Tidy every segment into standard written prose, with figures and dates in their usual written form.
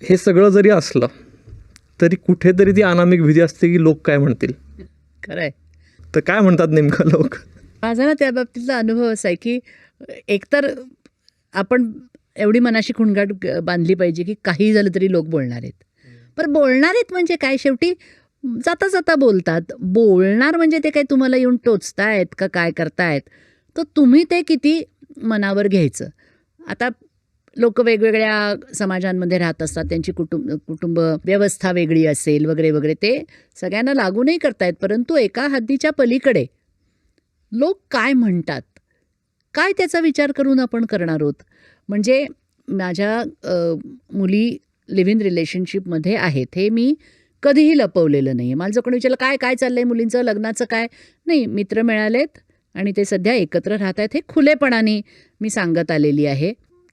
हे सगळं जरी असलं तरी कुठेतरी ती अनामिक भीती असते की लोक काय म्हणतील. खरं आहे. तर काय म्हणतात नेमकं लोक? माझा ना त्या बाबतीतला अनुभव असा आहे की एकतर आपण एवढी मनाशी खुणगाट बांधली पाहिजे की काही झालं तरी लोक बोलणार आहेत. पण बोलणार आहेत म्हणजे काय, शेवटी जाता जाता बोलतात. बोलणार म्हणजे ते काही तुम्हाला येऊन टोचतायत का काय करतायत, तर तुम्ही ते किती मनावर घ्यायचं. आता लोक वेगवेगळ्या समाजांमध्ये राहत असतात, त्यांची कुटुंब व्यवस्था वेगळी असेल वगैरे वगैरे, ते सगळ्यांना लागू नाही करतायत. परंतु एका हद्दीच्या पलीकडे लोक काय म्हणतात, काय त्याचा विचार करून आपण करणार आहोत. म्हणजे माझ्या मुली लिव्ह इन रिलेशनशिपमध्ये आहेत, हे मी कधीही लपवलेलं नाही आहे. मला जर कोणी विचारलं काय काय चाललं आहे मुलींचं, लग्नाचं काय, नाही, मित्र मिळालेत आणि ते सध्या एकत्र राहत आहेत, हे खुलेपणाने मी सांगत आलेली आहे.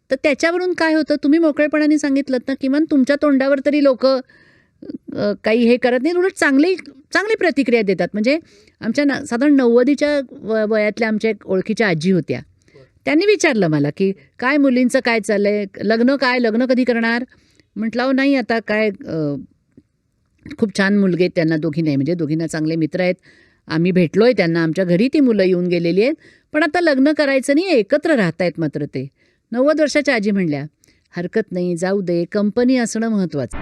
तर त्याच्यावरून काय होतं, तुम्ही मोकळेपणाने सांगितलं ना, किमान तुमच्या तोंडावर तरी लोक काही हे करत नाही, उलट चांगली चांगली प्रतिक्रिया देतात. म्हणजे आमच्या साधारण 90च्या वयातल्या आमच्या एक ओळखीच्या आजी होत्या. त्यांनी विचारलं मला की काय मुलींचं काय चाललं आहे, लग्न कधी करणार. म्हटलं अहो नाही, आता काय खूप छान मुलगे आहेत त्यांना, दोघी नाही म्हणजे दोघींना चांगले मित्र आहेत, आम्ही भेटलो आहे त्यांना, आमच्या घरी ती मुलं येऊन गेलेली आहेत, पण आता लग्न करायचं नाही, एकत्र राहत आहेत मात्र ते. 90 वर्षाच्या आजी म्हणल्या हरकत नाही, जाऊ दे, कंपनी असणं महत्त्वाचं.